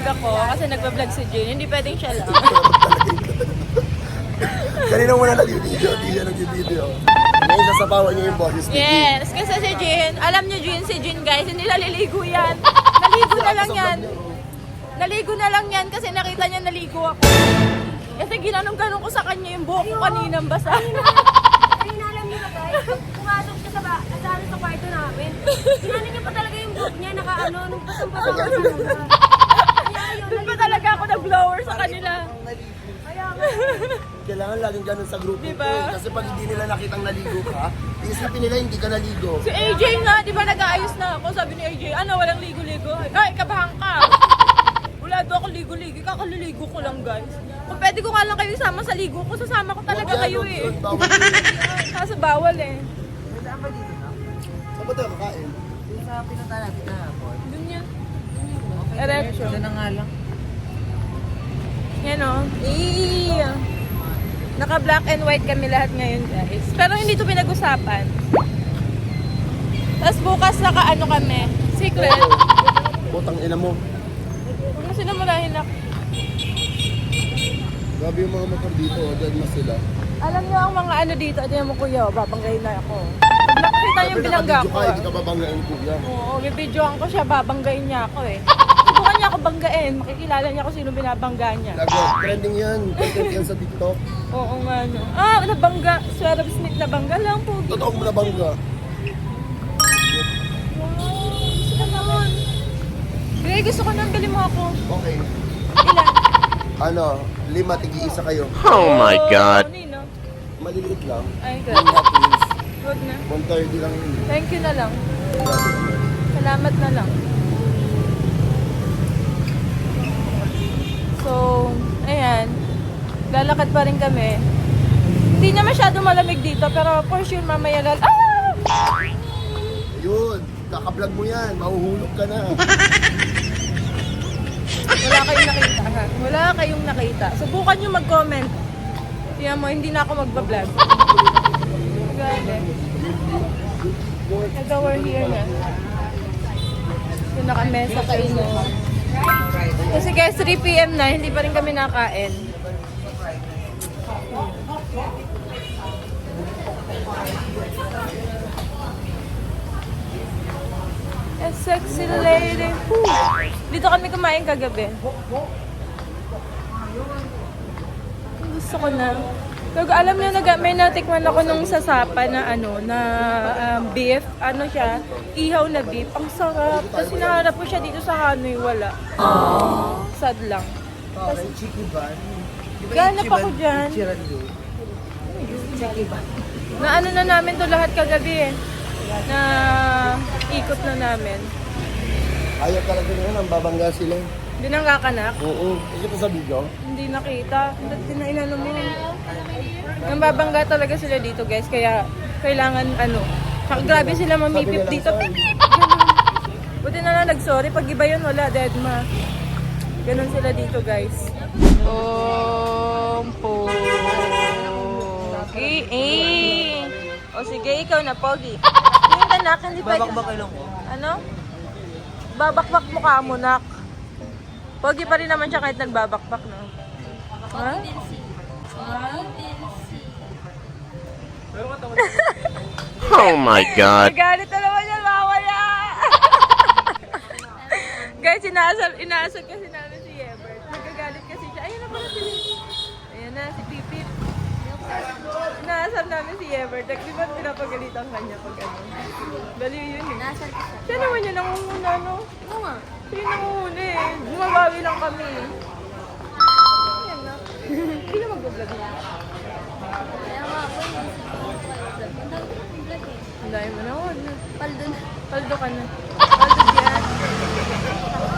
ako kasi nagpa-vlog si Jane. Hindi pwedeng siya lang. Kanina mo na nag-video, hindi siya nag-video. Ngayon sasapawan niyo yung boses ni Jane. Yes, kasi si Jane, alam niyo Jane, si Jane guys, hindi naliligo yan. Naligo na lang yan. Naligo na lang yan kasi nakita niya naligo ako. Kasi ginanong-ganong ko sa kanya yung buhok ko kaninang basa. Kanina alam niyo ba guys, pumasok siya sa kwarto namin. Ginano niya pa talaga yung buhok niya, naka-ano, nung pasang-pasang. Doon pa talaga ako nag-blower sa kanila. Kaya nga. Kailangan laging ganun sa grupo Diba? ko. Kasi pag hindi nila nakitang naligo ka, iisipin nila hindi ka naligo. Si AJ nga, di ba nag-aayos na ako? Sabi ni AJ, ano, walang ligo-ligo? Ay, kabahan ka. Wala daw ako ligo-ligo, kakaliligo ko lang guys. Kung pwede ko nga lang kayo isama sa ligo ko, sasama ko talaga kayo eh. Kaso bawal eh. Saan ba tayo kakain? Sa pinunta natin na hapon. Doon niya. Erecto. Ito na nga lang. Yan o. Naka-black and white kami lahat ngayon guys. Pero hindi ito pinag-usapan. Tapos bukas naka-ano kami. Secret. Butang ina mo. Huwag mo sinamulahin na. Grabe yung mga motor dito, dead na sila. Alam niyo ang mga ano dito. Ano mo kuya, babanggayin na ako. Pag nakakita yung bilangga ko. Hindi ka babanggain kuya. Oo, bibidyoan ko siya, babanggain niya ako eh. Subukan niya ako banggain. Makikilala niya kung sino binabangga niya. Lago, trending yan. Content yan sa TikTok. Oo nga no. Ah, nabangga. Swerve Smith nabangga lang po. Totoong nabangga. Gusto ko naman. Gray, gusto ko nang bili mo ako. Okay. Ilan? Ano, 5 tig-iisa kayo. Oh my God. Nino. Maliliit lang. Ay, One God. half is Huwag na. 130 lang yun. Thank you na lang. Salamat na lang. So, ayan. Lalakad pa rin kami. Hindi na masyado malamig dito, pero for sure mamaya Yun, kaka-vlog mo yan. Mahuhulog ka na. Wala kayong nakita ha? Wala kayong nakita. Subukan nyo mag-comment. Tingnan mo, hindi na ako magbablog. Grabe. Ito, we're here na. Yung nakamesa kayo. Kasi guys, 3 PM na, hindi pa rin kami nakain. A sexy lady. Woo. Dito kami kumain kagabi. Gusto ko na. Pero alam niyo, may natikman ako nung sasapa na ano, na beef. Ano siya? Ihaw na beef. Ang sarap. Tapos hinaharap ko siya dito sa Hanoi, wala. Sad lang. Parang chicky ban. Ganap ako dyan. Chicky ban. Na ano na namin to lahat kagabi eh. Na ikot na namin. Ayaw talaga nila nang babangga sila. Hindi nang kakanak. Oo. Kasi sa video. Hindi nakita. Hindi na inano mo. Nang babangga talaga sila dito guys. Kaya kailangan ano. Saka grabe sila mamipip dito. Pip, pip! Ganun. Buti na lang nag-sorry. Pag iba yun wala. Dead ma. Ganun sila dito guys. Pogi. O sige, ikaw na, Pogi. Yung anak, hindi pa... Babakbakay lang ko. Ano? Babakbak mukha mo, nak. Pogi pa rin naman siya kahit nagbabakbak, no? Ha? Oh my God. Nagalit na naman yan, mamaya! Guys, inaasal kasi namin si Ebert. Nagagalit kasi siya. Ayun na pala sila. Ayan na, si Pipip. Inaasal namin si Ebert. Di ba pinapagalitan kanya pag ano? Dali yun eh. Nasaan ka siya? Siya naman yun nangunguna, no? Oo nga. Siya yung nangunguna eh. Bumabawi lang kami. Ayan na. Hindi na mag-vlog na. Kaya nga ako yung ang dami ko ng vlog eh. Ang dami mo na. Paldo na. Paldo ka na. Paldo yan.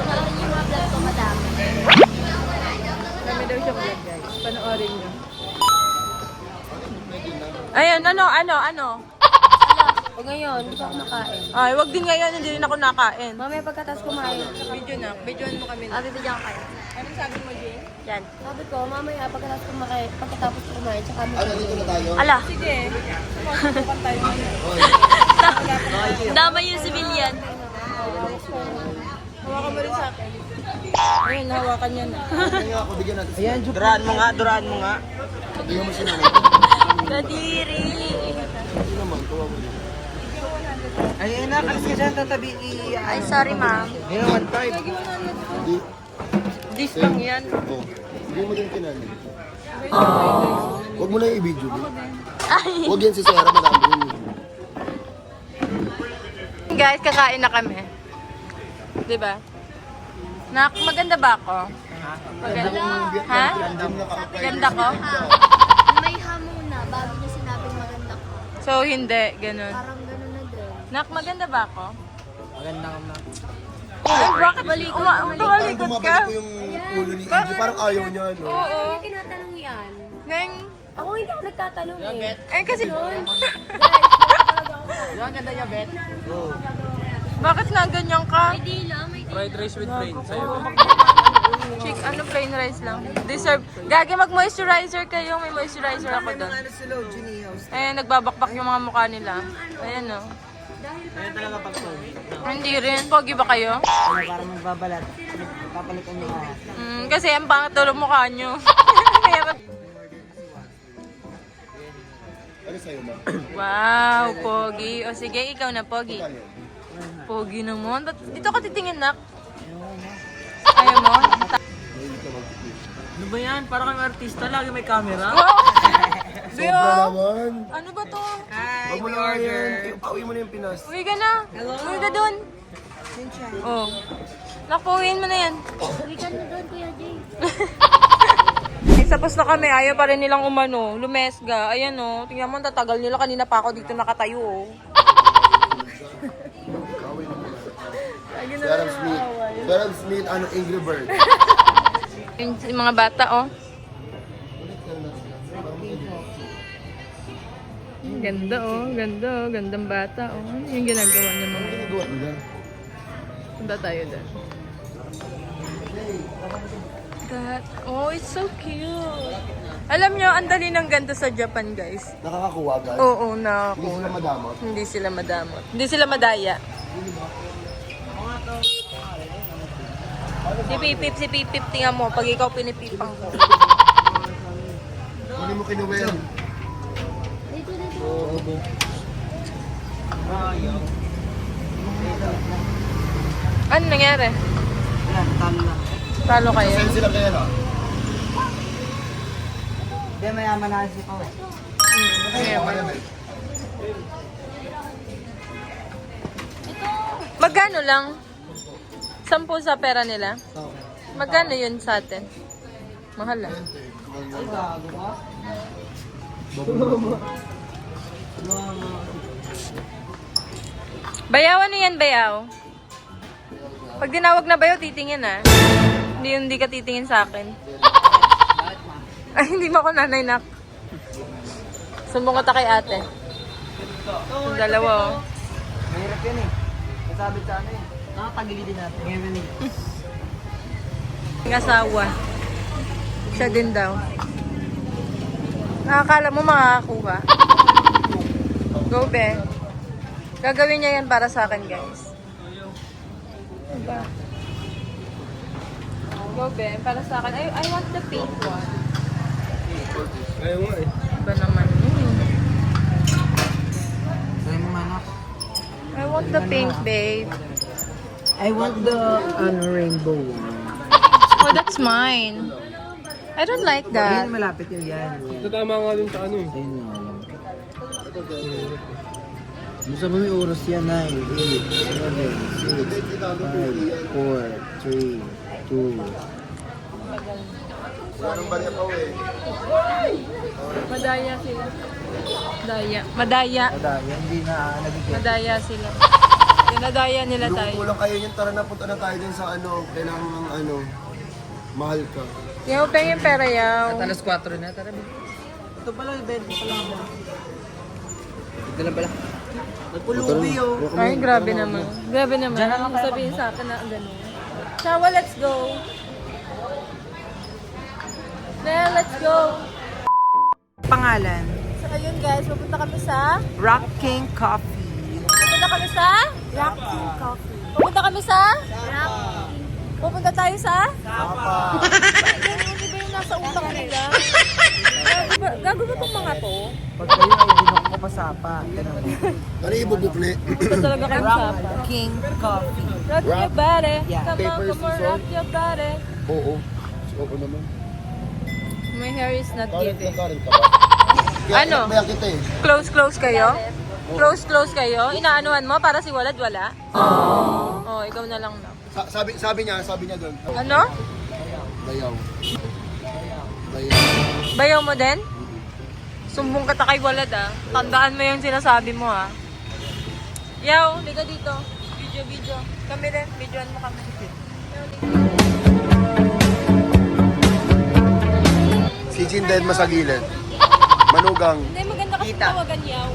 Panoorin yung mga vlog ko madami. Dami daw siyang vlog guys. Panoorin niyo. Ayan, ano? O ngayon, hindi ako makain. Ay, wag din ngayon, hindi rin ako nakain. Mamaya pagkatas kumain. Video na. Videoan mo kami na. Bibigyan ko kayo. Anong sabi mo, Jane? Yan. Sabi ko, mamaya pagkatapos kumain, tsaka mo. Ano, dito na tayo? Ala! Sige. Subukan tayo. Dama yung civilian. Hawakan mo rin sa akin. Ayun, hawakan niya na. Kaya ako, bigyan natin. Ayan, duraan mo nga, duraan mo nga. Bigyan mo sila. Kadiri! Hindi naman, tuwa mo din. Ayan na, kalis ka dyan, tatabi Ay, sorry ma'am. Ayan, 1.5. Hindi. This lang yan. Oh. Bigyan mo din kinali. Huwag mo na yung i-video. Huwag yan si Sarah, madami yun. Guys, kakain na kami. Diba? Nak, maganda ba ako? Maganda. Ha? Ganda ko? May hamuna bago niya sinabing maganda ko. So, hindi. Ganun. Parang ganun na din. Nak, maganda ba ako? Maganda ka na. Ay, bakit? Tumalikod Parang ka? bumabalik ko yung ulo ni Angie. Parang ayaw niya, no? Oo. Hindi tinatanong yan. Neng, Ako hindi ako nagtatanong eh. eh kasi... Yung ganda niya, Bet. Bakit nga ganyan ka? Hindi lang, may Fried rice with brain. Sa'yo. Chick, ano plain rice lang? Deserve. Gagi, mag-moisturizer kayo. May moisturizer ako doon. Ano sila, Ginny House. Ayan, nagbabakbak yung mga mukha nila. Ayan, no. Ayan talaga pag Hindi rin. Pogi ba kayo? para magbabalat. Papalitan niyo nga. Kasi ang pangit daw ng mukha nyo. Kaya ba- Ano sa'yo, ma? Wow, pogi. O sige, ikaw na, pogi. Ano? Pogi naman. Ba't dito ka titingin, nak? Ayaw mo? Ano ba yan? Parang kang artista, lagi may camera. Wow! Sobra Bio! naman. Ano ba to? Huwag mo na yan. Pauwi mo na yung Pinas. Uwi ka na. Uwi ka dun. Oh. Nakuhin mo na yan. weekend na doon, Kuya Jay. Tapos na kami, ayaw pa rin nilang umano. Lumesga. Ayan o. Tingnan mo, tatagal nila. Kanina pa ako dito nakatayo o. Sarah Smith. Sarah Smith, ano, Angry Bird. Yung mga bata o. Ganda o. Ganda o. Gandang bata o. Ano yung ginagawa niya mga? Ginagawa nila. Punta tayo doon. That, oh, it's so cute. Alam nyo, ang dali ng ganda sa Japan, guys. Nakakakuha, guys. Oo, na Hindi sila madamot. Hindi sila madamot. Hindi sila madaya. Si Pipip, tingnan mo. Pag ikaw pinipipang ko. Hindi mo kinuwel. Dito, dito. Ano nangyari? Wala, talo lang. Talo kayo? Saan sila kaya na? Hindi, mayaman na si Pao. Magkano lang? 10 sa pera nila? Okay. Magkano yun sa atin? Mahal lang. Ay, gago ka? Bayaw, ano yan, bayaw? Pag dinawag na bayaw, titingin ah. Hindi ka titingin sa akin. Ay, hindi mo ako nanay, nak. Sumbong ka kay ate. Yung dalawa, oh. Mahirap yan eh. Masabit sa ano eh. Nakapagilidin natin. Ngayon eh. Yung asawa. Siya din daw. Nakakala mo makakakuha. Go, be. Gagawin niya yan para sa akin, guys. Diba? Go, be. Para sa akin. I want the pink one. Ayaw nga eh. Iba naman yun. Try mo manak. I want the pink, babe. I want the rainbow one. Oh, that's mine. I don't like Yan, that. malapit yun yan. Tama nga dun sa ano eh. Ayun nga lang. Gusto mo may oras yan? 9, 8, 7, 6, 5, 4, 3, 2. Parang bali pa eh. Madaya sila. Madaya. Hindi na nabigyan. Madaya sila. Dinadaya nila tayo. Kulang kayo yun. Tara na, punta na tayo dun sa ano. Kailangan ng ano. Mahal ka. Yaw, peng yung pera yaw. At alas 4 na, tara. Ito pala, 20 pala. Ito na pala. Nagpulubi yun. Ay, grabe naman. Grabe naman. Ano sabihin sa akin na gano'n. Shawa, let's go. Nel, let's go. Pangalan? So, ayun guys, pupunta kami sa... Rock King Coffee. Pupunta kami sa... Rock King Coffee. Pupunta kami sa... Rock King Pupunta tayo sa? Sapa. Yung iba yung nasa utak nila. Gago ba itong mga to? Pag kayo ay binok ko pa sapa. Ganun. Ano yung ibubukli? Pupunta talaga kami sa Sapa. King Coffee. Rock your body. Yeah. Come on, Papers, come on, salt. rock your body. Oo. Oo naman. My hair is not Karin giving. ka ba? Kaya Ano? inakbayan kita eh. Close kayo? Close kayo? Inaanuhan mo para si Walad wala? Oh, ikaw na lang na. Sabi niya doon. Ano? Bayaw. Bayaw mo din? Sumbong ka ta kay Walad ah. Tandaan mo yung sinasabi mo ah. Yaw, liga dito. Video. Kami din, videoan mo kami. Si Jin dead sa gilid. Manugang. Hindi, maganda kasi tawagan yaw.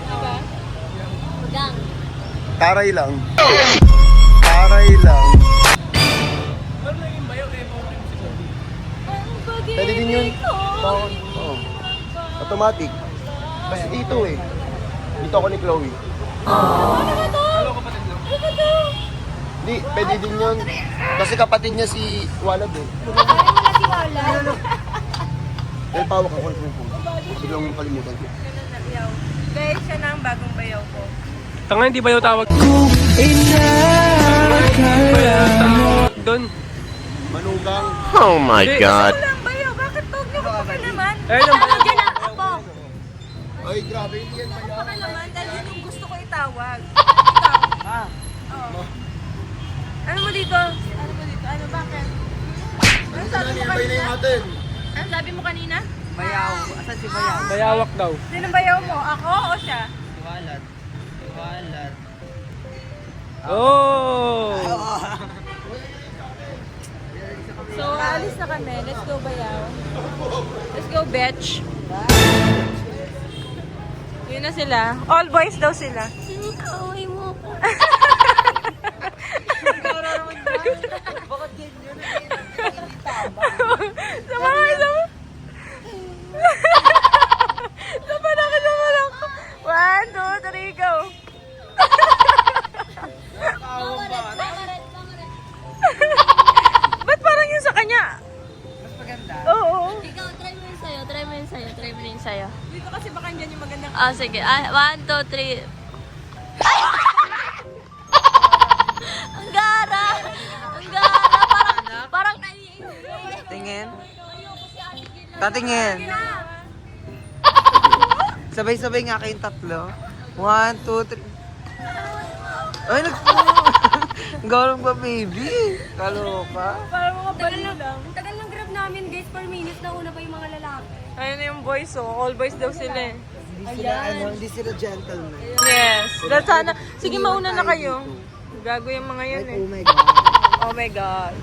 Diba? Taray lang. Taray lang. Pwede din yun. Oo. Automatic. Kasi dito eh. Dito ako ni Chloe. Hindi, pwede din yun. Kasi kapatid niya si Walad eh. Wala si Wala. Dahil pawak ako ng pupong. Biglang kalimutan ko. Guys, siya na ang bagong bayaw ko. Tanga, hindi ba yung tawag? Doon. Manugang. Oh my God. Walang bayaw, bakit tawag niyo ko pa naman? Eh, nang Tawag dyan ang apo. Ay, grabe. Hindi yan Baka bayaw. naman, dahil yun yung gusto ko itawag. Ikaw. Oo. Ano mo dito? Ano, bakit? Ano sabi mo Nearby na yung kanina? atin. Ano sabi mo kanina? Bayaw. Asan si Bayaw? bayawak daw. Sinong bayaw mo? Ako o siya? Walad. Walad. Oh! So, aalis na kami. Let's go bayaw. Let's go, bitch. Yun na sila. All boys daw sila. Sinikaway mo ko. Bakit ganyan? Sama. Sama na ka. 1, 2, 3, go. Ba't parang yun sa kanya? Mas maganda. Oo. Ikaw, try mo yun sa'yo. Dito kasi baka dyan yung magandang... Ah, sige. 1, 2, 3. Ang gara! Parang naiinis. Tingin. Tatingin. Sabay-sabay nga kayong tatlo. 1, 2, 3. Ay, Ang gawin ba, baby? Kalo pa? Parang mga baliw lang. Tagal ng grab namin, guys, per minute. Nauna pa yung mga lalaki. Ayun na yung boys, oh. All boys daw sila eh. Hindi sila gentleman. Yes. Dahil sana... Sige, mauna na kayo. Gago yung mga yun eh. Oh my God. Oh my God.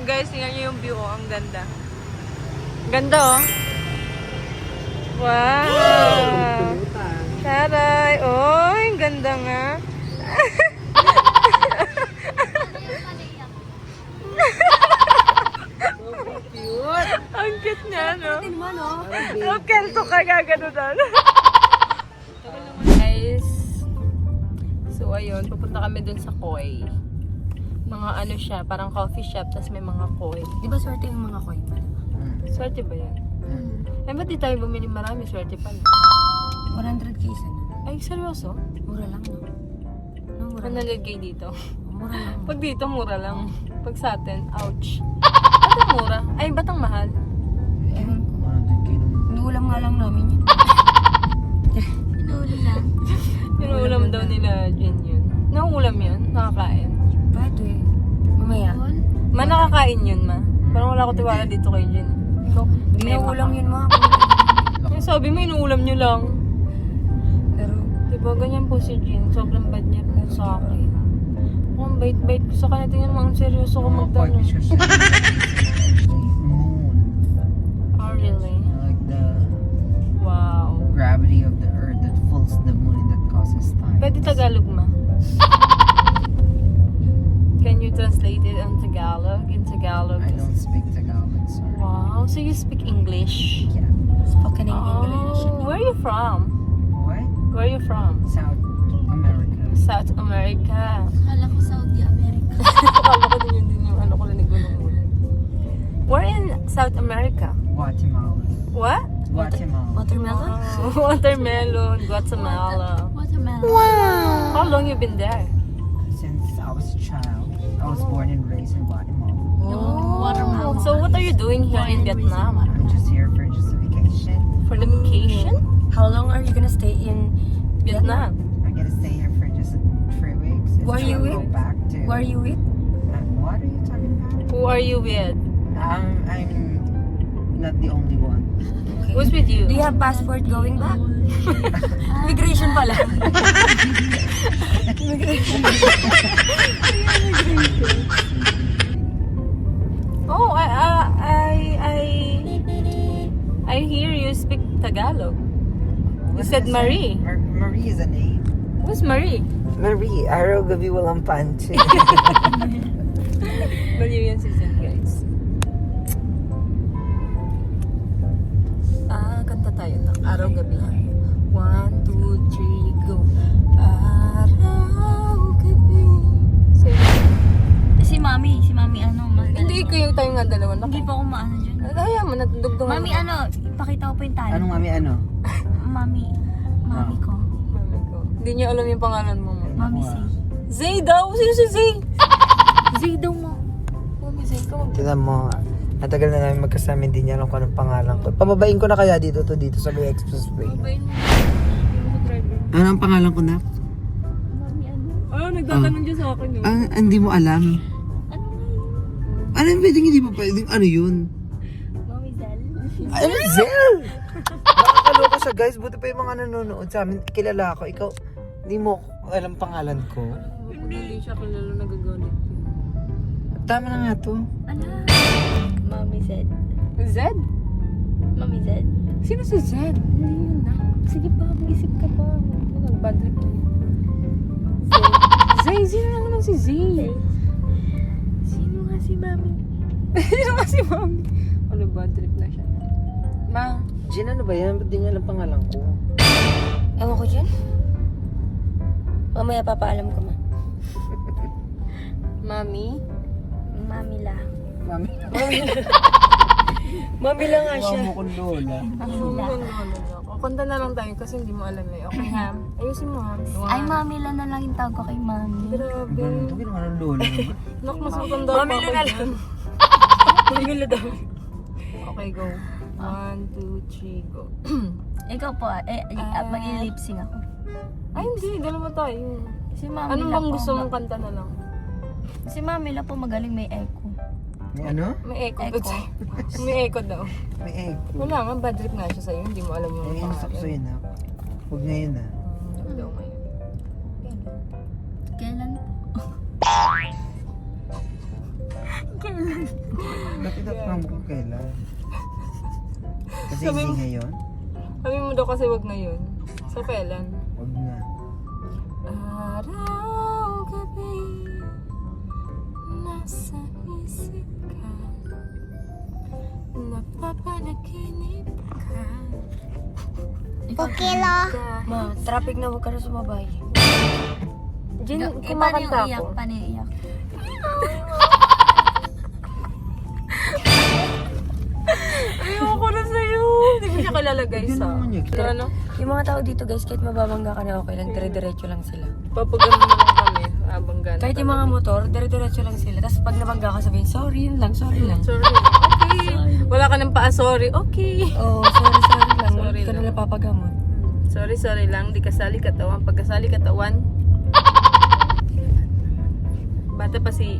Guys, tingnan niyo yung view, oh. Ang ganda. Ganda, oh. Wow! Taray! Oh, ang ganda nga. Ang cute niya, no? Naman, oh. Ang kelto ka gaganunan. Guys, so ayun, pupunta kami dun sa koi. Mga ano siya, parang coffee shop, tapos may mga koi. Di ba swerte yung mga koy? Swerte ba yan? Eh, ba't di tayo bumili marami? Swerte pala. 100k sana. Ay, seryoso? Mura lang, no? No, mura lang. 100k dito. Mura lang. Pag dito, mura lang. Pag sa atin, ouch. Ba't ang mura? Ay, ba't ang mahal? Ewan ko. Inuulam nga lang namin yun. Inuulam? Pinuulam daw nila Jin yun. Nauulam yun? Nakakain? Pwede. Mamaya. Ma, nakakain yun, ma. Parang wala ko tiwala dito kay Jin. Ikaw, Inuulam yun, mga. Ay, sabi mo, inuulam nyo lang. Pero, Diba, ganyan po si Jin. Sobrang bad niya po sa akin. Ang bait-bait ko sa kanya. Tingnan mo, ang seryoso ko magtanong. Oh, really? Like the Wow. gravity of the earth that pulls the moon and that causes time. Pwede Tagalog, ma? Can you translate it on Tagalog? In Tagalog? I don't speak Tagalog, sorry. Wow, so you speak English? Yeah. spoken in English. Oh, where are you from? What? Where are you from? South America. South America. Akala ko Saudi America. Akala ko din yun yung ano ko narinig South America? Guatemala. What? Guatemala. Watermelon? Watermelon, Guatemala. Watermelon. How long you been there? Since I was a child, I was born and raised in Guatemala. Watermelon. So what are you doing here in Vietnam? I'm just here for just a vacation. For the vacation? How long are you gonna stay in Vietnam. I'm gonna stay here for just 3 weeks. Who are you Go with? back to. Who are you with? What are you talking about? Who are you with? I'm not the only one. Who's with you? Do you have passport going back? Migration pala. Oh, I hear you speak Tagalog. You said Marie. Marie is a name. Who's Marie? Marie, araw gabi walang panty. Baliw yan si Zen, guys. Kanta tayo ng araw-gabi. 1, 2, 3, go. Araw-gabi. Si Mami ano, Hindi kayo tayo nga dalawa. Hindi pa ako maano dyan. Kaya mo, natudugtungan Mami ano, ipakita ko pa yung tali. Anong mami ano? Mami ko. Mami ko. Hindi niya alam yung pangalan mo. Mami Zay. Zay daw? Sino si Zay? Zay daw mo. Mami Zay ka. Tignan mo, matagal na namin magkasama, hindi niya alam kung anong pangalan ko. Pababain ko na kaya dito sa Bay Expressway. Babayin mo. Yung driver. Ano ang pangalan ko na? Mami ano? Nagtatanong dyan sa akin yun. Hindi mo alam. Ano pwedeng hindi mo pwedeng ano yun? Mami Zal. Ano Zel? Nakakaloka siya guys, buti pa yung mga nanonood sa amin. Kilala ako, ikaw, hindi mo alam pangalan ko. Hindi siya kilala nagagalit. Tama na nga to. Ano? Mami Z. Zed? Mami Z. Sino si Zed? Hindi yun na. Sige pa, mag-isip ka pa. Nag-bad trip na yun. Zay, sino lang naman si Zay? Sino nga si Mami? Sino nga si Mami? Ano, bad trip na siya. Ma, Jen, ano ba yan? Ba't di niya alam pangalan ko? Ewan ko dyan. Mamaya papaalam ko ma. Mami? Mami la. Mami. Mami la nga siya. Mamo kong lola. Kanta na lang tayo kasi hindi mo alam eh. Okay ha? Ayusin mo ha. Ay, Mami la na lang yung tawag ko kay Mami. Grabe. Ito ginawa ng lola. Nak, mas matanda Mami la na lang. Mami la daw. Okay, go. 1, 2, 3, go. Ikaw po, mag-lip sync ako. Ay, hindi. Dalawa tayo. Si Mami Anong la bang po, gusto mong kanta na lang? Si Mami la po magaling may echo. May ano? May echo. Echo. May echo daw. May egg. Wala nga, bad trip nga siya sa'yo. Hindi mo alam yung Ay, gusto ko yun ha. Huwag na yun ha. Ano daw ngayon? Kailan po? Kailan? Ba't itatang mo kung kailan? Kasi Sabi hindi mo- ngayon? Sabi mo daw kasi wag ngayon. So, kailan? Huwag na. Araw, gabi, nasa isip ka, napapanaginip ka. Okay la. Ma, traffic na, huwag ka na sumabay. Jin, Paano yung kumakanta iyak? ako. Paano yung iyak? Ayoko na sa'yo. Hindi ko siya kilala guys Yun ha. naman yun. Pero ano, Yung mga tao dito guys, kahit mababangga ka na okay lang, dire-diretso lang sila. papagano na lang kami. Habang gano'n. Kahit yung mga motor, dire-diretso lang sila. Tapos pag nabangga ka sabihin, sorry, yun lang, sorry lang. Sorry. Okay. Wala ka ng paa, sorry. Okay. Oh, sorry lang. Sorry Hindi ka lang. nila papagamot. Sorry lang. Di kasali katawan. Pagkasali katawan, bata pa si...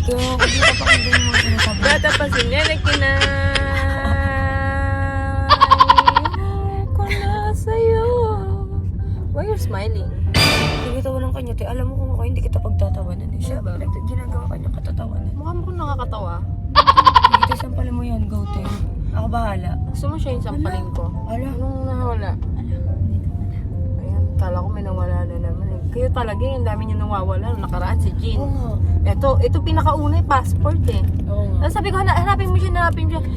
Kaya ako dito pa kung yung mga sinasabi. Bata pa si Nene ko na sa'yo. Why you're smiling? Nagkatawa ng kanya, te. Alam mo kung ako hindi kita pagtatawanan. Eh. Siya, Diba? ginagawa kanya katatawanan. Mukha mo kung nakakatawa. Hindi kita sampalin mo yan, go, te. Ako bahala. Gusto mo siya yung sampalin ko? Ala. Anong nawala? Ala, hindi ka wala. Ayan, kala ko may nawala na naman. Eh. Kayo talaga, yung dami niyo nawawala. Nung nakaraan si Jean. Oo. Ito pinakauna yung passport eh. Oo nga. Tapos sabi ko, hanapin mo siya.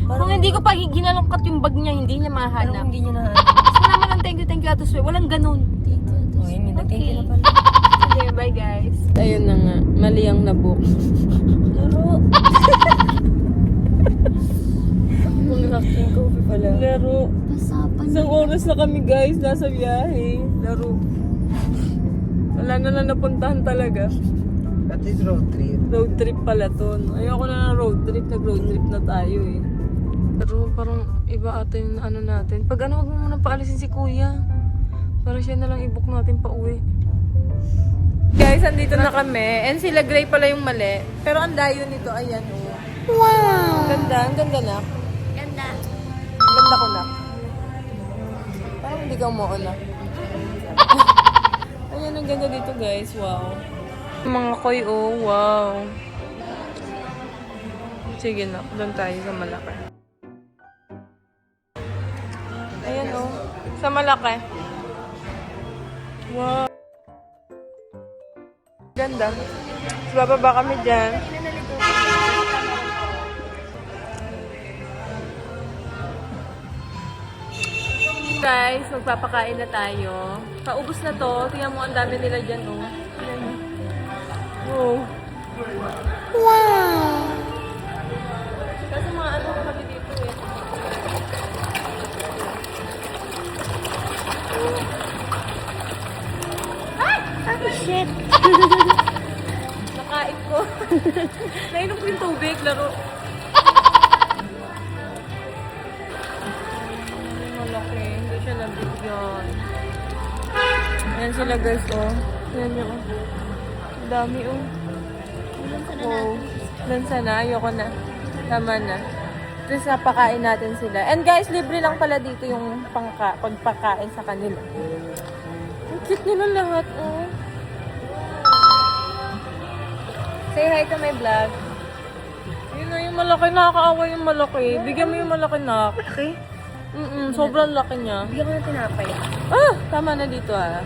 Kung hindi ko pa ginalangkat yung bag niya, hindi niya Parang mahanap. hindi niya na... Salamat lang, thank you, Ate Sue. Walang ganun. Oh, yun, nag-thank you na pala. Okay, bye guys. Ayun na nga, mali ang nabook. Laro. King coffee pala. Laro. Pasapan. Isang oras na kami guys, nasa biyahe. Laro. Wala na lang napuntahan talaga. At least road trip. Road trip pala to. Ayoko na ng road trip. Nag-road trip na tayo eh. Pero parang iba ata yung ano natin. Pag ano, huwag mo muna paalisin si kuya. Para siya na lang i-book natin pa uwi. Guys, andito na kami. And sila Gray pala yung mali. Pero ang dayo nito, ayan oh. Wow! Ganda, ang ganda na. Ganda. Ang ganda ko na. Parang hindi ka umuo na. Ayan, ang ganda dito guys. Wow. Mga koy, oh. Wow. Sige na, doon tayo sa malaki. Ayan oh. Sa malaki. Wow. Ganda. So, bababa kami dyan. Guys, magpapakain na tayo. Paubos na to. Tingnan mo, ang dami nila dyan, oh. Ayan. Wow. Wow! Kasi mga ano kami dito, eh. Oh, shit. Nakain ko. Nainom ko yung tubig, laro. Malaki. Hindi siya nabigyan. Ayan sila guys, oh. Ayan nyo, oh. Ang dami, oh. Oh. Lansa na. Ayoko na. Tama na. Tapos napakain natin sila. And guys, libre lang pala dito yung pagpakain sa kanila. Ang cute nila lahat, oh. Say hi to my vlog. Yun na, yung malaki. Nakakaawa yung malaki. Bigyan mo yung malaki na. Okay. Sobrang laki niya. Bigyan ko ng tinapay. Ah! Tama na dito ah.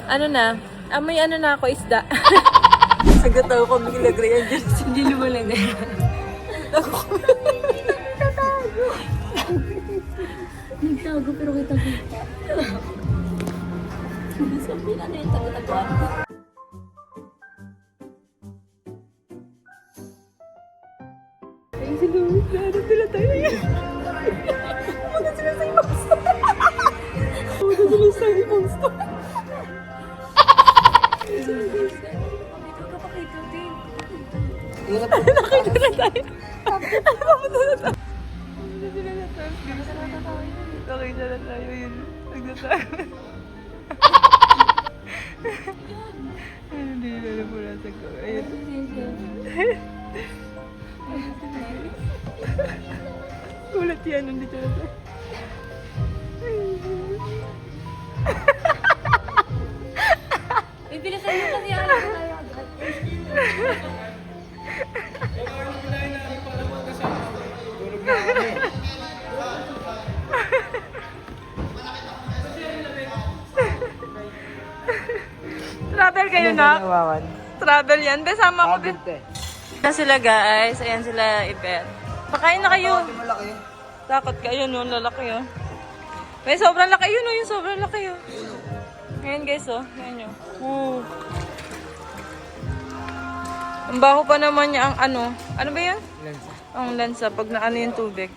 Ano na? May ano na ako, isda. Nagataw ko, bigla Gray. Hindi lumalagay. Nagtago pero kita kita. Sabi na yung tago-tagoan. Ay, siguro, hanap nila tayo yan. Pumunta sila sa ibang store. Pumunta sila sa ibang store. Dito ka pakita din. Nakita na tayo. Pumunta na tayo. Pumunta sila na tayo. Nakita na tayo yun. Nagtatago. Hindi na na mula sa ko. Ayun. Kulat yan, nandito na tayo. Bibilisan mo kasi ano tayo agad. Travel kayo na? Travel yan. Besama ko din. Na sila guys. Ayan sila Ibet. Pakain na kayo. Takot kayo no. Lalaki oh. May sobrang laki yun oh. Yung sobrang laki oh. Ngayon guys oh. Ngayon yun. Woo. Ang baho pa naman niya ang ano. Ano ba yun? Lansa. Ang lansa. Pag naano yung tubig.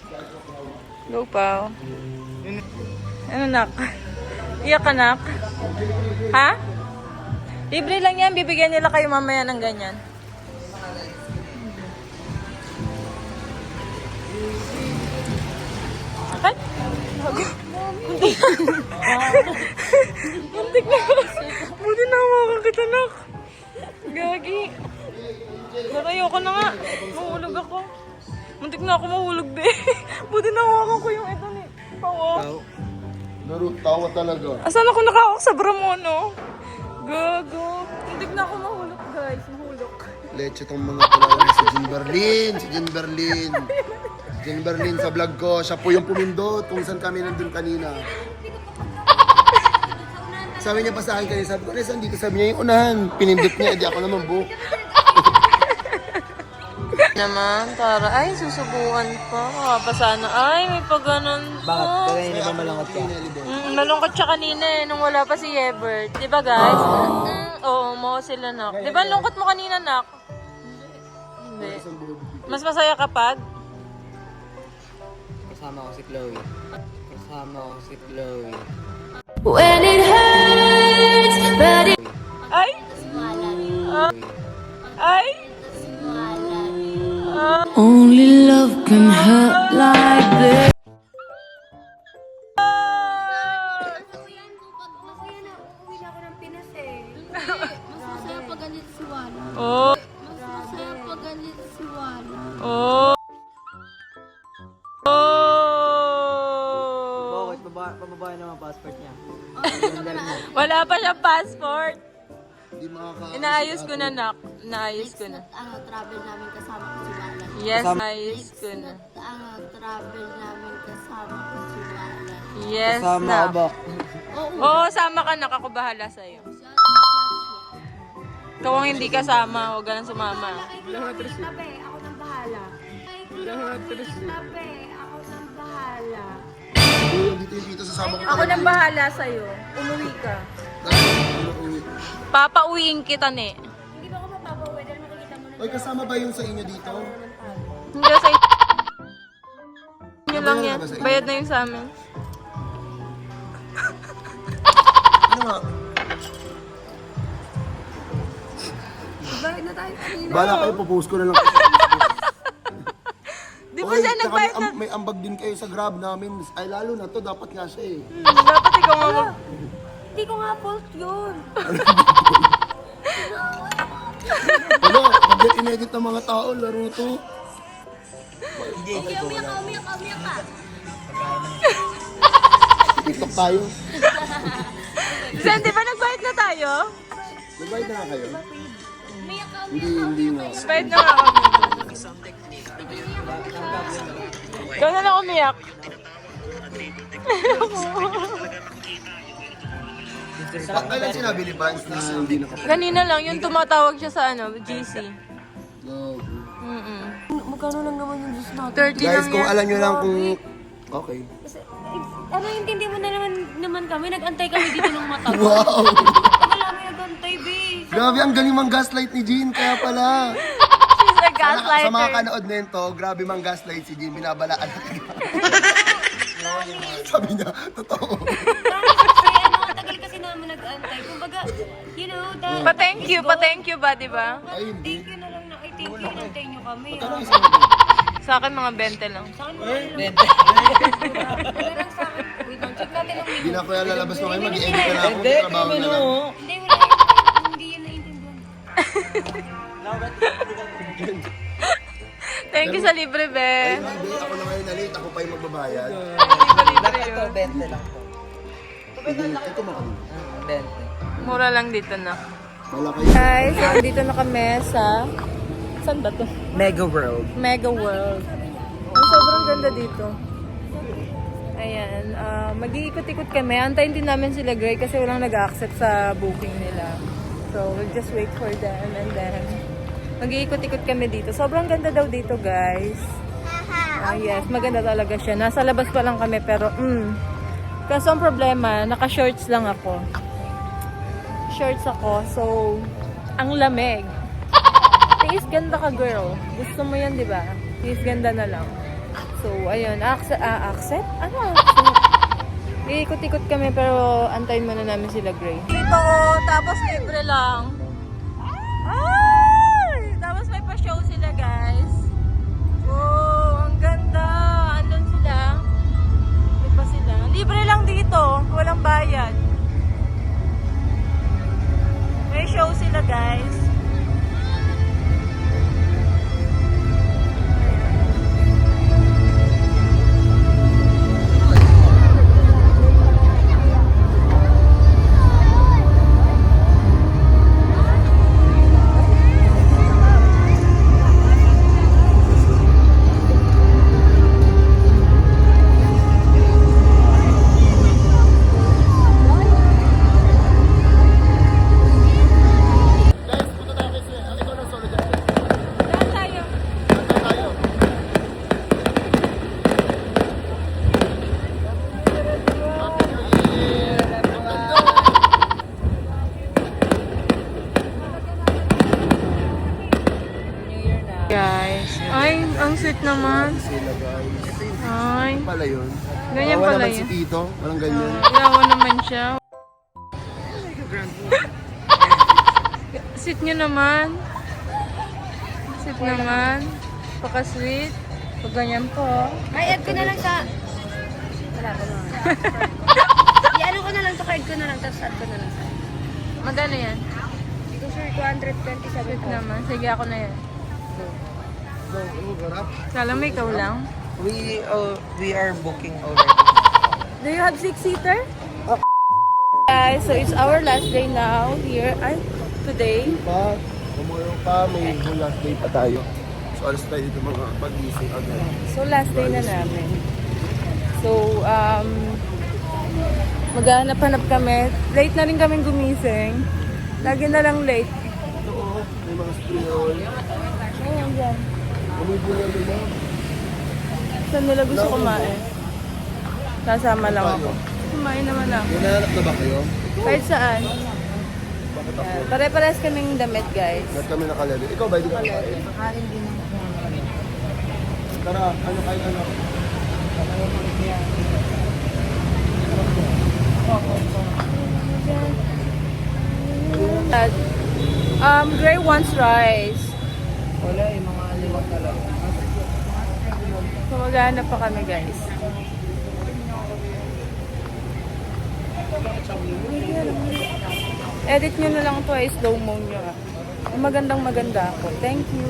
Go pa. Ano nak? Iyak ka nak? Ha? Libre lang yan. Bibigyan nila kayo mamaya ng ganyan. Ay! Muntik na. Buti na hawakan kita, nak. Gagi. Ayoko na nga. Mahulog ako. Muntik na ako mahulog, be. Buti na hawakan ko yung ito ni Pawo. Laro, tawa talaga. Asan ako nakahawak sa Bramono? Gago. Muntik na ako mahulog, guys. Mahulog. Leche tong mga palawan si Jen Berlin. Si Jen Berlin. Jen Berlin sa vlog ko. Siya po yung pumindot kung saan kami nandun kanina. Sabi niya pa sa akin kanina, sabi ko, Nesa, dito sabi niya yung unahan. Pinindot niya, edi ako naman buhok. Naman, para, ay, susubukan pa. Makapasana. Ay, may pa ganun po. Bakit? Kaya hindi ba malangkot ka? Malungkot siya kanina eh, nung wala pa si Ebert. Di ba guys? Oo, mo sila nak. Di ba lungkot mo kanina nak? Hindi. Mas masaya kapag? Kasama ko si Chloe. Kasama ko si Chloe. When it hurts, but it... Ay! Ay! Only love can hurt like this. Masaya na, uuwi na ako ng Pinas eh. Mas masaya pag ganito si Wala. Oh! Mas masaya pag ganito si Wala. Oh! Oh! Bakit? Pababae naman passport niya. Wala pa siyang passport. Hindi makaka... Inaayos ko na, nak. Inaayos ko na. Travel namin kasama ko si Wala. Yes, ayos ko na. Travel namin kasama ko si Wala. Yes, Kasama nak. ka ba? Oo, sama ka, nak. Ako bahala sa'yo. Ikaw ang hindi kasama. Huwag ka nang sumama. Tabi, ako nang bahala. Tabi, ako nang bahala. Dito yung dito sasama ko. Ako nang bahala sa'yo. Umuwi ka. Uuwi. Papauwiin kita, ne. Hindi ba ako mapapauwi dahil makikita mo na Oy, kasama ba yung sa inyo dito? Hindi sa inyo lang yan. Bayad na yung sa amin. Ano nga? Bakit na tayo kanina? Bala kayo, popost ko na lang. Di ba Oy, siya tsaka nagbayad na? may ambag din kayo sa Grab namin. Ay, lalo na to, dapat nga siya eh. Dapat ikaw nga. Hindi ko nga fault yun. Ano, pag inedit ng mga tao, laro to. Umiyak ka. TikTok tayo. Sen, di ba nagbayad na tayo? Nagbayad na nga kayo? Umiyak ka. Hindi nga. Bayad na nga kami. Ikaw na lang umiyak. Kailan sinabi ni Vance na hindi nakapag... Kanina lang, yung tumatawag siya sa GC. No. Magkano lang naman yung Diyos natin? 30 Guys, lang kung yan. alam nyo lang kung... Okay. Ano, intindi mo na naman kami. Nag-antay kami dito ng mata. Wow! Wala kami nag-antay, babe. Grabe, ang galing mang gaslight ni Jean, kaya pala. She's a Sa mga gaslighter. kanood nito, grabe mang gaslight si Jean, binabalaan. Sabi niya, totoo. Kasi ano, tagal kasi namin nag-antay. Kumbaga, you know, Pa-thank you ba, di ba? Ay, hindi. thank you na lang na, ay thank you, nantay nyo kami. Sa akin, mga 20 lang. Sa akin, lang sa akin. Wait lang, check natin ang Hindi menu. na ako yan lalabas mo kayo, mag-i-edit ka na ako, trabaho na lang. Hindi, wala. Hindi yun naiintindihan. Thank you sa libre, be. Ay, hindi, ako na ngayon na-late, ako pa yung magbabayad. Hindi ko libre yun. 20 lang po. Sige, ito makano. 20. Mura lang dito na. Wala kayo. Guys, dito na kami sa... Saan ba to? Mega World. Mega World. Ang sobrang ganda dito. Ayan, mag-iikot-ikot kami. Antayin din namin sila Gray kasi walang nag-accept sa booking nila. So, we'll just wait for them and then mag-iikot-ikot kami dito. Sobrang ganda daw dito, guys. Yes, maganda talaga siya. Nasa labas pa lang kami pero kaso ang problema, naka-shorts lang ako. Shorts ako, so ang lamig. Tiis ganda ka, girl. Gusto mo yan, di ba? Tiis ganda na lang. So, ayun. Accept? Ano accept? Iikot-ikot kami pero antayin muna namin sila Gray. Dito, tapos libre lang. Ay! Tapos may pa-show sila, guys. Oh, ang ganda. Andun sila. May pa sila. Libre lang dito. Walang bayad. May show sila, guys. Saan tayo? Guys, ay, ang sweet naman. Sila guys. Ay, Pala yun. ganyan Kawawa pala naman si yun. Tito. Walang ganyan. Ilawa naman siya. Sweet nyo naman. Sweet naman. Paka-sweet. Pag ganyan po. Ay, add ko na lang sa... Wala ko na. I-ano ko na lang to, card ko na lang, tapos add ko na lang sa... Magkano yan? Ito sir, 227 Sweet naman. Sige, ako na yan. Harap. Kala mo ikaw lang? We are booking already. Do you have 6-seater? Guys, so it's our last day now here. Ay, today. Pa, tomorrow pa, may last day pa tayo. So, alas tayo dito mga pag-ising agad. So last day na namin. So, maghahanap-hanap kami. Late na rin kami gumising. Lagi na lang late. Oo, may mga stroll. Ayan, dyan. Bumibula nila. Saan nila gusto kumain? Kasama lang ako. Kumain naman ako. May nananap na ba kayo? Kahit saan. Bakit ako? Yan. Pare-pares kaming damit, guys. Ba't kami nakalali? Ikaw ba, hindi ka nakain? Makain din ako. Tara, ano kayo ano? Gray wants rice. Wala eh, mga liwat talaga. So maghahanap pa kami, guys. Edit nyo na lang to ay slow mo nyo. Magandang maganda ako. Thank you.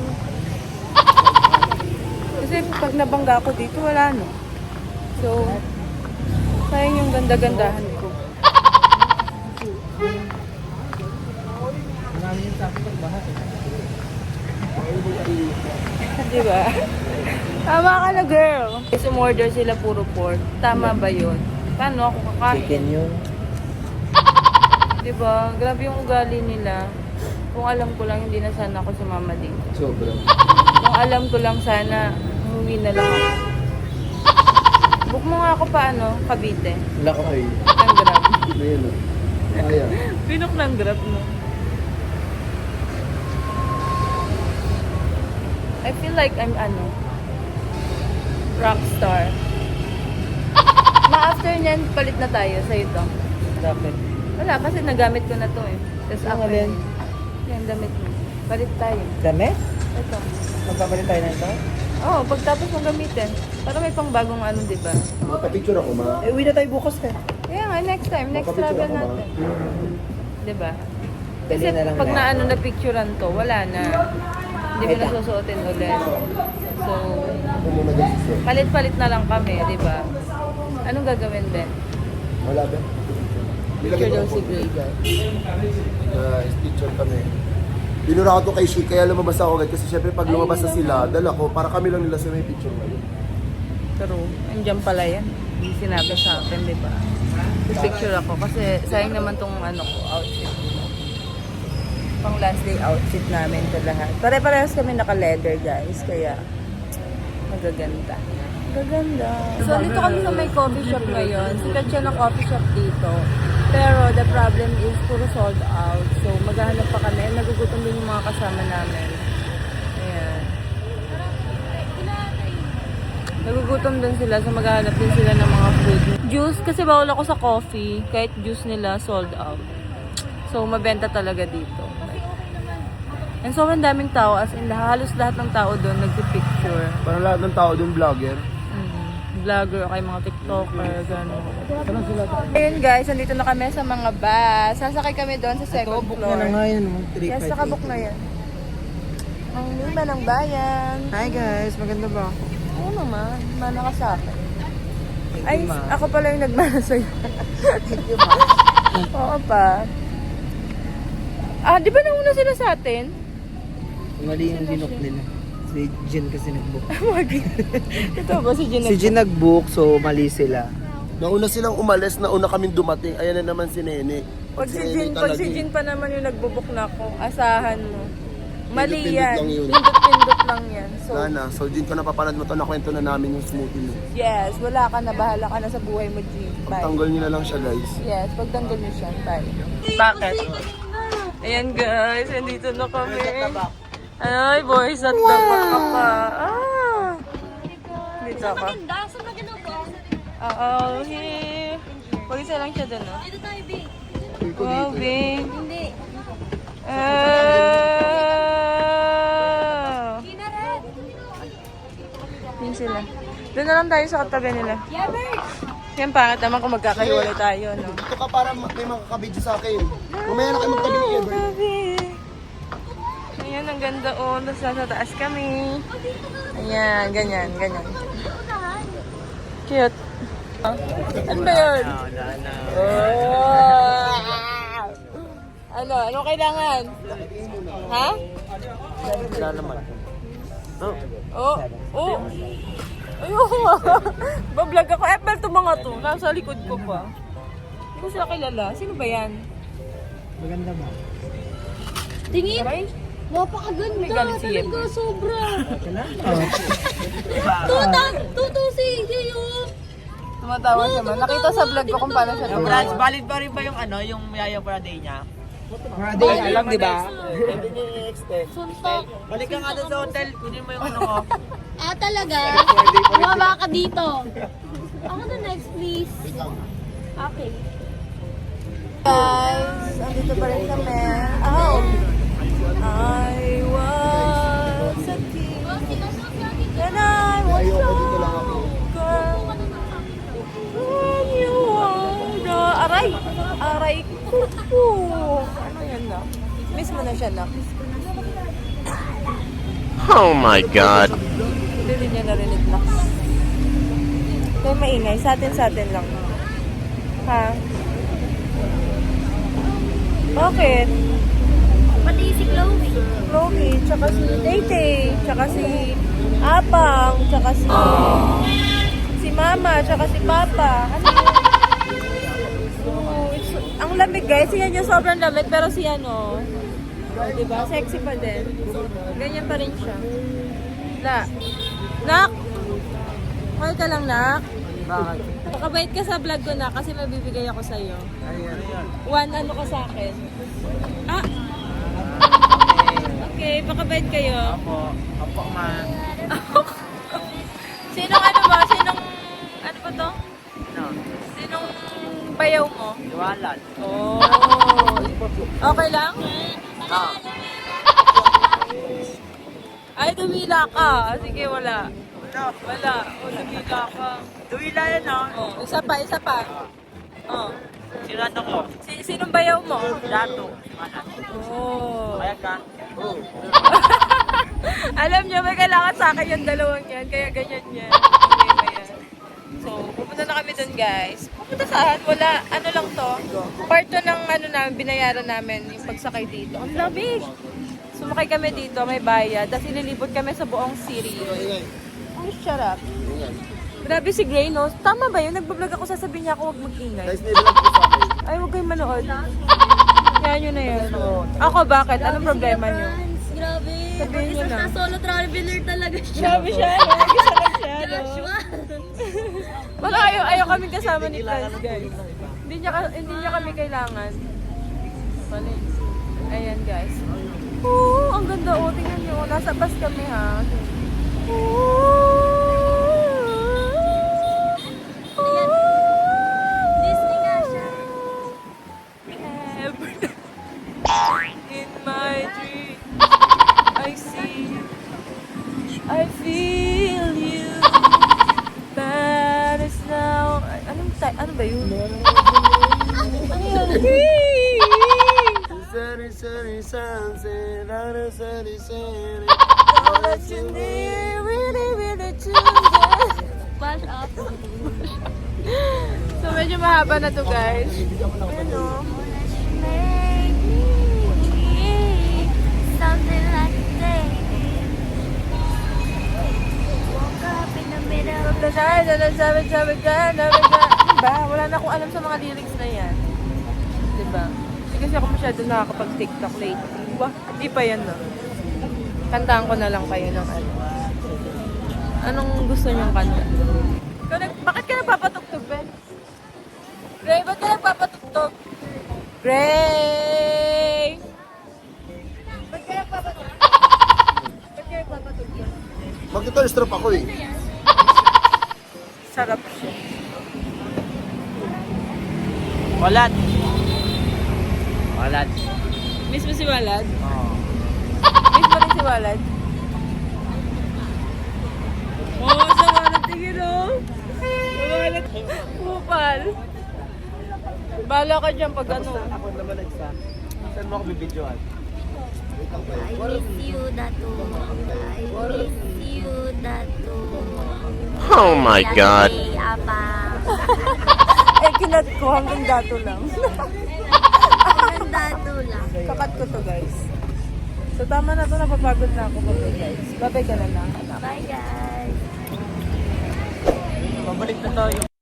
Kasi pag nabangga ako dito, wala no. So, sayang yung ganda-gandahan ko. Diba? Tama ka na, girl. Umorder sila puro pork. Tama ba yun? Paano ako kakain? Chicken yun. Diba? Grabe yung ugali nila. Kung alam ko lang, hindi na sana ako sumama dito. Sobra. Kung alam ko lang, sana umuwi na lang ako. Book mo nga ako paano? Cavite. Wala ko kayo. Ng Grab. Ayan o. Kaya. Pinok ng Grab mo. I feel like I'm rockstar. Ma-after niyan, palit na tayo sa ito. Dapat. Wala, kasi nagamit ko na to eh. Tapos Ano after, yan? yan, damit mo. Palit tayo. Damit? Ito. Magpapalit tayo na ito? Oo, pagtapos mo gamitin. Para may pang bagong di ba? Magpa-picture ako, ma. Eh, uwi na tayo bukas eh. Kaya nga, next time, next Magpa-picture travel ako, ma. natin. Di ba? Dali Kasi na lang pag na. na picturean to, wala na. Hindi mo na susuotin ulit. So, Ako muna dyan si Sir. palit-palit na lang kami, di ba? Anong gagawin, Ben? Wala ba? Picture daw si Gray, guys. Picture kami. Binura ko to kay Shi, kaya lumabas ako agad. Kasi syempre pag lumabas na sila, dala ko, para kami lang nila sa may picture ngayon. Pero, andyan pala yan. Hindi sinabi sa akin, di ba? Picture ako kasi sayang naman tong outfit. Pang last day outfit namin to lahat. Pare-parehas kami naka-leather, guys. Kaya, magaganda. Magaganda. So, dito kami sa may coffee shop ngayon. Sikat siya ng coffee shop dito. Pero, the problem is puro sold out. So, maghahanap pa kami. Nagugutom din yung mga kasama namin. Ayan. Nagugutom din sila. So, maghahanap din sila ng mga food. Juice, kasi bawal ako sa coffee. Kahit juice nila, sold out. So, mabenta talaga dito. And sobrang daming tao, as in halos lahat ng tao doon nagpipicture. Parang lahat ng tao dun vlogger. Vlogger, kay mga TikToker, gano'n. Ayun guys, andito na kami sa mga bus. Sasakay kami doon sa second Book floor. na nga yan. Yes, nakabook na yan. Ang lima ng bayan. Hi guys, maganda ba ako? Oo naman, mana ka sa akin. Thank Ay, you, ma. ako pala yung nagmana sa'yo. Thank you, ma. Oo pa. Di ba nauna sila sa atin? Mali yung binook nila. Si Jin kasi nag-book. Ito ba si Gina? Si Jin nag-book, so mali sila. Nauna silang umalis, nauna kaming dumating. Ayan na naman si Nene. Pag si Nene Jin, talaga eh. pa naman yung nagbubuk na ako, asahan mo. Mali Pindot-pindot yan. lang yun. Pindot-pindot lang yan. So, Sana. So, Jin ko napapanood mo to, nakwento na namin yung smoothie mo. yes, wala ka na. Bahala ka na sa buhay mo, Jin. Bye. Pagtanggol niyo na lang siya, guys. Yes, pagtanggol niyo siya. Bye. Bakit? Ayan guys, andito na kami. Ay, boys at the back ka pa. Dito ako. Maganda, saan maganda Oo, here. Pag-isa lang siya dun, no? Dito tayo, B. Wow, babe. Hindi. Gina rin. Yun sila. Doon na lang tayo sa katabi nila. Yeah, Bert. Yan, pangit naman kung magkakahiwalay tayo, no? Dito ka para may makakabidyo sa akin. Mamaya na kayo magtabi ni Ever. Grabe. Ayan, ang ganda, oh. Tapos nasa taas kami. Ayan, ganyan. Cute. Oh. Ano ba yun? Oh. Ano kailangan? Ha? Wala naman. Oh. Ayoko. Bablog ako. Apple to mga to. Nasa likod ko pa. Hindi ko sila kilala. Sino ba yan? Tingin. Aray? Napakaganda. May galit si Yep. Talaga, sobra. Tutusi. oh. Tumatawa siya man. Nakita sa vlog ko kung paano siya Brad, tumatawa. valid pa rin ba yung ano, yung Yaya birthday niya? Alam, di ba? Hindi niya i-extend. Suntok. Balik ka nga doon sa hotel, kunin mo yung ano ko. Ah, talaga? Bumaba ka dito. Ako na next, please. Okay. Guys, andito pa rin kami. Oh! I was a kid and I was younger when you were aray ko. Ano yan na? Miss mo na siya na. Oh my God. Hindi rin niya narinig na. Kaya maingay. Sa atin lang. Ha? Bakit? Pati si Chloe. Chloe, tsaka si Tay-Tay, tsaka si Apang, tsaka si Mama, tsaka si Papa. Ano yun? Ang lamig guys, yan yung sobrang lamig, pero si ano, diba? Sexy pa din. Ganyan pa rin siya. Nak! Okay ka lang, Nak? Bakit? Pakabait ka sa vlog ko na kasi mabibigay ako sa'yo. Ayun. 1 ano ka sa akin? Ah! Okay, pakabait kayo. Opo, ma. Sinong ano ba? Sinong, ano ba to? No, Sinong bayaw mo? iwalan. Oh. Okay lang? Ah. Ay, dumila ka. Sige, wala. Wala. O, dumila ka. Duwila yan, no? Oh, isa pa. Oh. Sirado ko. Sinong bayaw mo? Dato. Iwalan. Oh. Kaya ka? Alam niyo, may kailangan sa akin yung dalawang yan, kaya ganyan yan. Okay ba yan? So, pupunta na kami dun guys. Pupunta saan? Wala, ano lang to. Part 2 ng ano namin, binayaran namin yung pagsakay dito. Ang lamig! Sumakay kami dito, may bayad. Tapos ililibot kami sa buong city. Oh, shut up. Grabe si Gray, no? Tama ba yun? Nagbablog ako, sasabihin niya ako huwag mag-ingay. Guys, may vlog po sa akin. Ay, huwag kayong manood. Kaya nyo na yun. Ako, bakit? Anong problema nyo? Grabe. Sabihin niyo na. Solo traveler talaga siya. Grabe siya, no? Isa lang siya, no? Joshua. Wala, ayaw kami kasama ni Franz, guys. Hindi niya kami kailangan. Mali. Ayan, guys. Oo, ang ganda, oh. Tingnan niyo, nasa bus kami, ha. Disney nga siya. In my dream, I see, I feel you. That is now. Ano ba yun? Ano yun? I'll let you near, really tender. Bash up. So medyo mahaba na to guys. Ano? Make me something like a day. Woke up in the middle of the Sabi ka. Ano ba? Wala na akong alam sa mga lyrics na yan. Diba? Hindi kasi ako masyado nakakapag-TikTok lately. Wah, hindi pa yan na. Kantaan ko na lang kayo ng ano. Anong gusto niyong kanta? Bakit ka nagpapatugtog, Ben? Gray, ba't ka nagpapatugtog? Gray! Ba't ka nagpapatugtog? Ba't ka nagpapatugtog? Magto-stroke ako eh. Sarap siya. Walad. Walad. Miss mo si Walad? Oo. Miss mo rin si Walad? Oo, sa Walad. Tingin o. Sa Walad. Kupal. Bala ka dyan pag ano. Ako naman nagsa. Saan mo ako bibidyoan? I miss you, Dato. I miss you, Dato. Oh my God. Hey, Apa. Eh, kinat ko hanggang dato lang. Hanggang Dato lang. Kakat ko to, guys. So, tama na to. Napapagod na ako. Bye, guys. Bye-bye ka na lang. Bye, guys. Pabalik na tayo.